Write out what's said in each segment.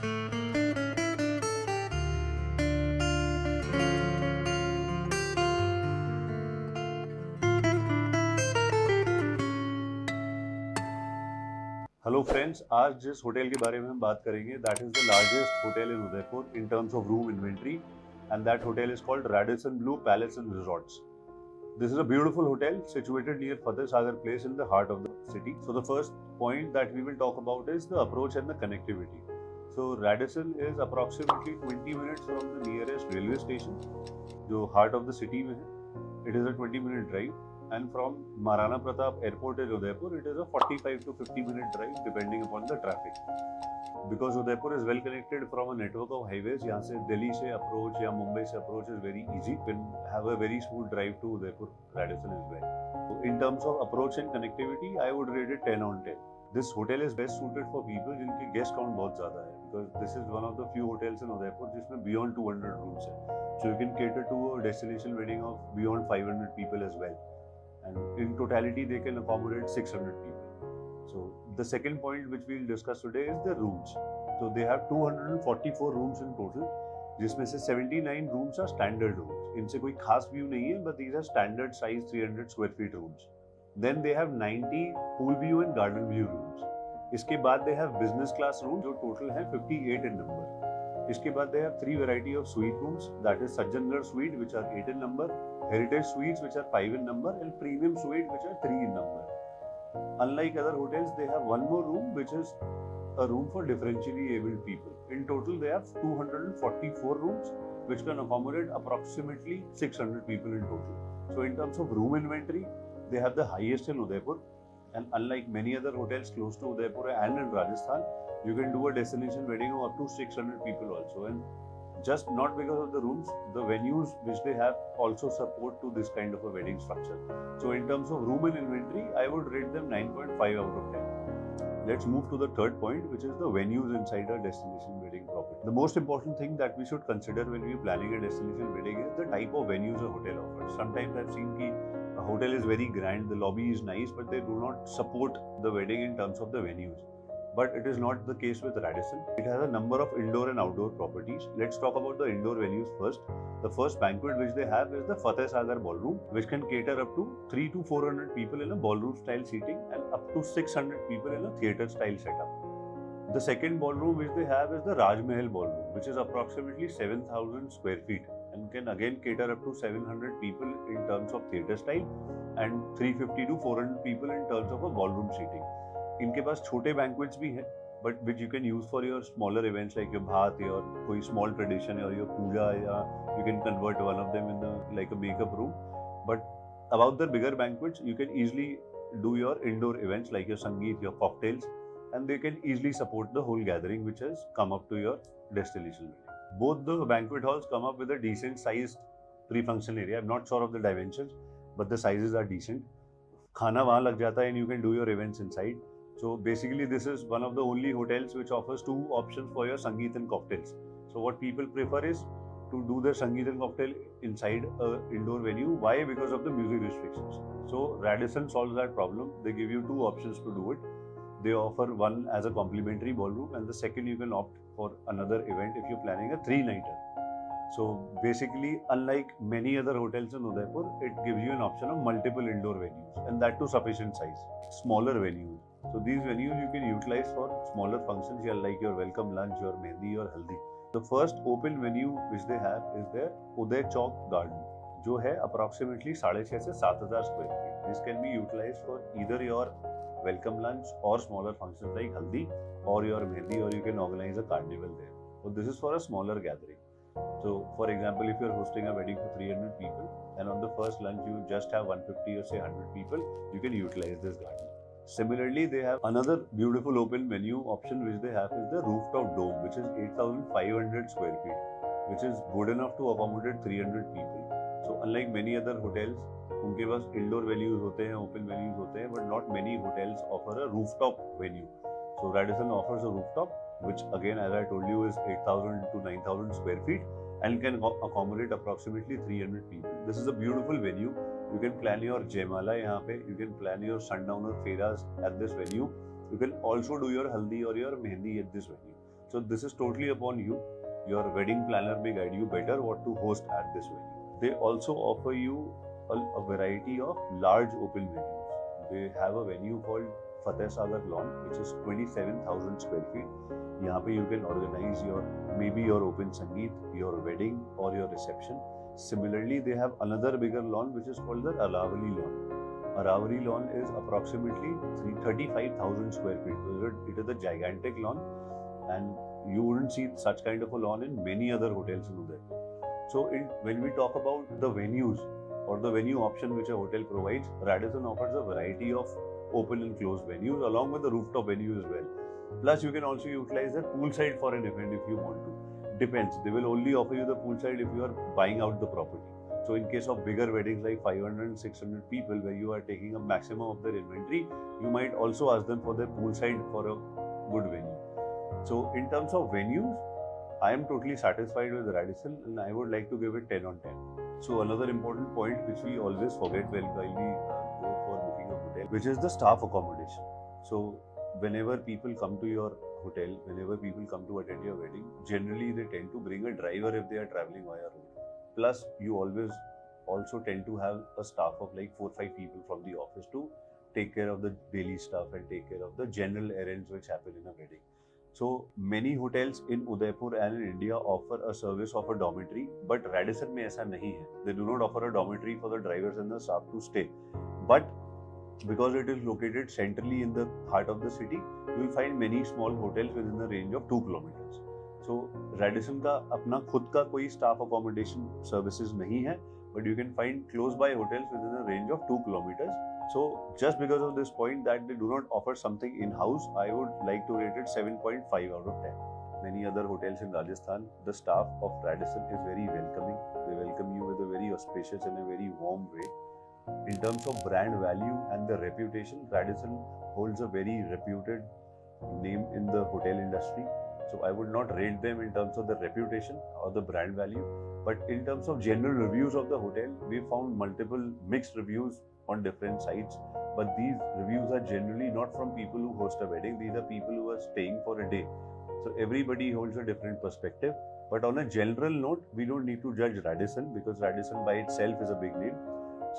Hello friends, आज जिस hotel के बारे में हम बात करेंगे that is the largest hotel in Udaipur in terms of room inventory, and that hotel is called Radisson Blu Palace and Resorts. This is a beautiful hotel situated near Fateh Sagar Place in the heart of the city. So the first point that we will talk about is the approach and the connectivity. So Radisson is approximately 20 minutes from the nearest railway station, जो heart of the city में है. It is a 20-minute drive. And from Maharana Pratap Airport in Udaipur, it is a 45 to 50-minute drive depending upon the traffic. Because Udaipur is well connected from a network of highways, यहाँ से दिल्ली से approach या मुंबई से approach is very easy. You can have a very smooth drive to Udaipur, Radisson as well. So in terms of approach and connectivity, I would rate it 10 on 10. This hotel is best suited for people जिनकी guest count बहुत ज़्यादा है, because this is one of the few hotels in Udaipur जिसमें beyond 200 rooms है. So you can cater to a destination wedding of beyond 500 people as well. And in totality they can accommodate 600 people. So the second point which we will discuss today is the rooms. So they have 244 rooms in total, जिसमें से 79 rooms are standard rooms. इनसे कोई खास view नहीं है, but these are standard size 300 square feet rooms. Then they have 90 pool view and garden view rooms. इसके बाद they have business class rooms जो total है 58 in number. इसके बाद they have 3 variety of suite rooms, that is Sajjangarh suite which are 8 in number, heritage suites which are 5 in number, and premium suite which are 3 in number. Unlike other hotels, they have one more room which is a room for differentially abled people. In total they have 244 rooms which can accommodate approximately 600 people in total. So in terms of room inventory, they have the highest in Udaipur, and unlike many other hotels close to Udaipur and in Rajasthan, you can do a destination wedding of up to 600 people also. And just not because of the rooms, the venues which they have also support to this kind of a wedding structure. So in terms of room and inventory, I would rate them 9.5 out of 10. Let's move to the third point, which is the venues inside a destination wedding property. The most important thing that we should consider when we are planning a destination wedding is the type of venues a hotel offers. Sometimes I've seen that a hotel is very grand, the lobby is nice, but they do not support the wedding in terms of the venues. But it is not the case with Radisson. It has a number of indoor and outdoor properties. Let's talk about the indoor venues first. The first banquet which they have is the Fateh Sagar Ballroom, which can cater up to 300 to 400 people in a ballroom style seating and up to 600 people in a theatre style setup. The second ballroom which they have is the Raj Mahal Ballroom, which is approximately 7,000 square feet and can again cater up to 700 people in terms of theatre style and 350 to 400 people in terms of a ballroom seating. इनके पास छोटे banquets भी हैं, but which you can use for your smaller events like your bhat या कोई small tradition और your puja, या you can convert one of them in like a makeup room. But about the bigger banquets you can easily do your indoor events like your sangeet, your cocktails, and they can easily support the whole gathering which has come up to your destination wedding. Both the banquet halls come up with a decent sized pre-function area. I'm not sure of the dimensions, but the sizes are decent. खाना वहाँ लग जाता है and you can do your events inside. So basically this is one of the only hotels which offers 2 options for your Sangeet and cocktails. So what people prefer is to do their Sangeet and cocktail inside a indoor venue. Why? Because of the music restrictions. So Radisson solves that problem. They give you 2 options to do it. They offer one as a complimentary ballroom, and the second you can opt for another event if you're planning a 3-nighter. So basically, unlike many other hotels in Udaipur, it gives you an option of multiple indoor venues, and that to sufficient size. Smaller venues. So these venues you can utilize for smaller functions, like your welcome lunch, your mehndi or haldi. The first open venue which they have is their Uday Chowk Garden, जो है approximately 6,500 से 7,000 square feet. This can be utilized for either your welcome lunch or smaller functions like haldi or your mehndi, or you can organize a carnival there. So this is for a smaller gathering. So for example, if you're hosting a wedding for 300 people and on the first lunch you just have 150 or say 100 people, you can utilize this garden. Similarly, they have another beautiful open venue option which they have is the rooftop dome, which is 8,500 square feet, which is good enough to accommodate 300 people. So unlike many other hotels, उनके पास indoor venues होते हैं, open venues होते हैं, but not many hotels offer a rooftop venue. So Radisson offers a rooftop, which again, as I told you, is 8,000 to 9,000 square feet and can accommodate approximately 300 people. This is a beautiful venue. You can plan your Jaimala यहाँ पे, you can plan your sundowner feras at this venue. You can also do your haldi or your mehndi at this venue. So this is totally upon you. Your wedding planner may guide you better what to host at this venue. They also offer you a variety of large open venues. They have a venue called Fateh Sagar Lawn, which is 27,000 square feet. यहाँ पे you can organize maybe your open sangeet, your wedding or your reception. Similarly, they have another bigger lawn which is called the Aravali Lawn. Aravali Lawn is approximately 35,000 square feet. So it is a gigantic lawn, and you wouldn't see such kind of a lawn in many other hotels in Udaipur. So when we talk about the venues or the venue option which a hotel provides, Radisson offers a variety of open and closed venues along with the rooftop venue as well. Plus, you can also utilize the poolside for an event if you want to. Depends. They will only offer you the poolside if you are buying out the property. So in case of bigger weddings like 500 and 600 people where you are taking a maximum of their inventory, you might also ask them for their poolside for a good venue. So in terms of venues, I am totally satisfied with Radisson and I would like to give it 10 on 10. So another important point which we always forget while we go for booking a hotel, which is the staff accommodation. So whenever people come to your hotel, whenever people come to attend your wedding, generally they tend to bring a driver if they are traveling via road. Plus, you always also tend to have a staff of like 4-5 people from the office to take care of the daily stuff and take care of the general errands which happen in a wedding. So many hotels in Udaipur and in India offer a service of a dormitory, but Radisson में ऐसा नहीं है. They do not offer a dormitory for the drivers and the staff to stay. But because it is located centrally in the heart of the city, you will find many small hotels within the range of 2 kilometers. So Radisson का अपना खुद का कोई staff accommodation services नहीं है, but you can find close by hotels within a range of 2 kilometers. So just because of this point that they do not offer something in-house, I would like to rate it 7.5 out of 10. Many other hotels in Rajasthan, the staff of Radisson is very welcoming. They welcome you with a very auspicious and a very warm way. In terms of brand value and the reputation, Radisson holds a very reputed name in the hotel industry. So I would not rate them in terms of the reputation or the brand value. But in terms of general reviews of the hotel, we found multiple mixed reviews on different sites. But these reviews are generally not from people who host a wedding. These are people who are staying for a day. So everybody holds a different perspective. But on a general note, we don't need to judge Radisson because Radisson by itself is a big name.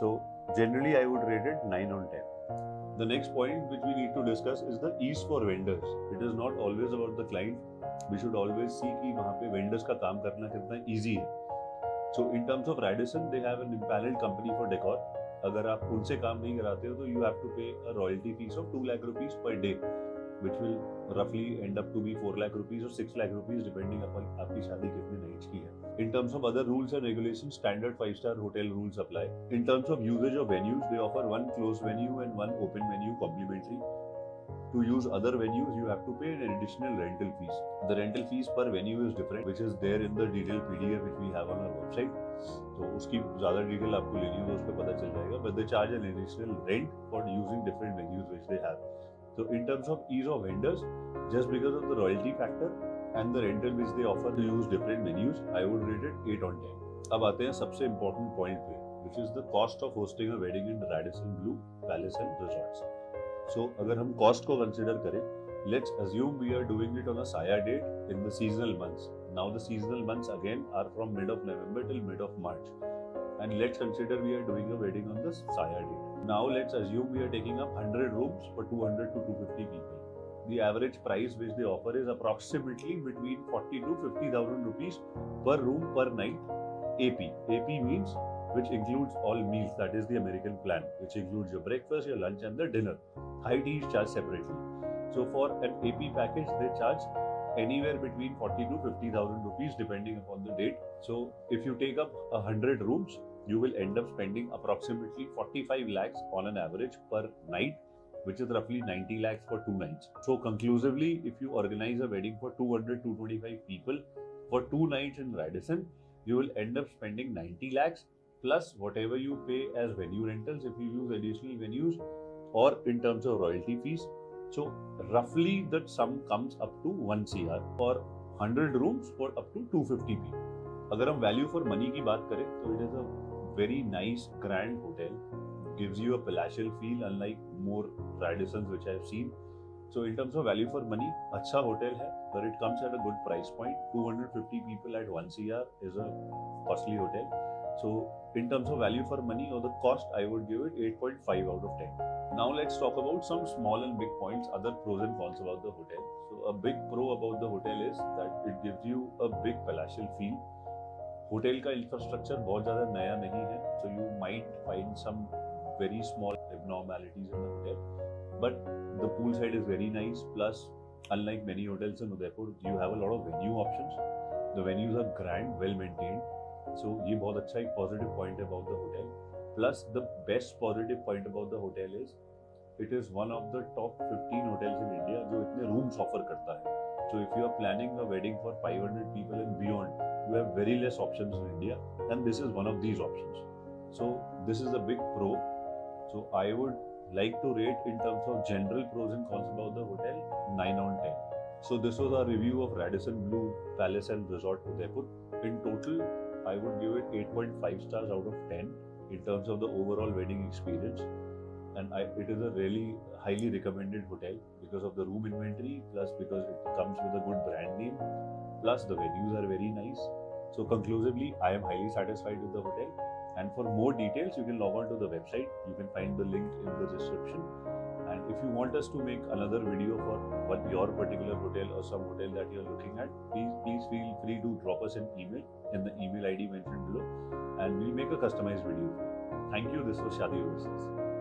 So generally I would rate it 9 on 10. The next point which we need to discuss is the ease for vendors. It is not always about the client. We should always see कि वहाँ पे vendors का काम करना कितना easy है. So in terms of Radisson, they have an impaneled company for decor. अगर आप उनसे काम नहीं कराते हो तो you have to pay a royalty fees of 2 lakh rupees per day, which will roughly end up to be 4 lakh rupees or 6 lakh rupees depending upon आपकी शादी कितने nights की है. In terms of other rules and regulations, standard 5-star hotel rules apply. In terms of usage of venues, they offer one closed venue and one open venue complimentary. To use other venues, you have to pay an additional rental fees. The rental fees per venue is different, which is there in the detailed PDF which we have on our website. So उसकी ज़्यादा detail आपको लेनी हो तो उस पर पता चल जाएगा. But they charge an additional rent for using different venues which they have. So in terms of ease of vendors, just because of the royalty factor and the rental which they offer to use different venues, I would rate it 8 on 10. अब आते हैं सबसे important point पे, which is the cost of hosting a wedding in Radisson Blu Palace and Resorts. So अगर हम cost को consider करें, let's assume we are doing it on a Saya date in the seasonal months. Now the seasonal months again are from mid of November till mid of March. And let's consider we are doing a wedding on the Saya date. Now let's assume we are taking up 100 rooms for 200 to 250 people. The average price which they offer is approximately between 40 to 50,000 rupees per room per night. AP. AP means which includes all meals. That is the American plan, which includes your breakfast, your lunch, and the dinner. High tea is charged separately. So for an AP package, they charge anywhere between 40 to 50,000 rupees depending upon the date. So if you take up 100 rooms, you will end up spending approximately 45 lakhs on an average per night, which is roughly 90 lakhs for 2 nights. So conclusively, if you organize a wedding for 200-225 people for 2 nights in Radisson, you will end up spending 90 lakhs plus whatever you pay as venue rentals if you use additional venues or in terms of royalty fees. So roughly that sum comes up to 1 CR for 100 rooms for up to 250 people. अगर हम value for money की बात करें तो it is a very nice grand hotel, gives you a palatial feel unlike more Radissons which I have seen. So in terms of value for money, अच्छा hotel है, but it comes at a good price point. 250 people at 1 CR is a costly hotel. So in terms of value for money or the cost, I would give it 8.5 out of 10. Now let's talk about some small and big points, other pros and cons about the hotel. So a big pro about the hotel is that it gives you a big palatial feel. Hotel का infrastructure बहुत ज़्यादा नया नहीं है, so you might find some very small abnormalities in the hotel, but the poolside is very nice. Plus, unlike many hotels in Udaipur, you have a lot of venue options. The venues are grand, well maintained, so ये बहुत अच्छा एक positive point about the hotel. Plus, the best positive point about the hotel is it is one of the top 15 hotels in India जो इतने rooms offer करता है. So if you are planning a wedding for 500 people and beyond, you have very less options in India, and this is one of these options. So this is a big pro. So I would like to rate in terms of general pros and cons about the hotel 9 on 10. So this was our review of Radisson Blu Palace and Resort Udaipur. In total, I would give it 8.5 stars out of 10 in terms of the overall wedding experience. And it is a really highly recommended hotel because of the room inventory, plus because it comes with a good brand name, plus the venues are very nice. So conclusively, I am highly satisfied with the hotel. And for more details, you can log on to the website. You can find the link in the description. And if you want us to make another video for your particular hotel or some hotel that you're looking at, please feel free to drop us an email in the email ID mentioned below, and we'll make a customized video for you. Thank you. This was Shaadi Overseas.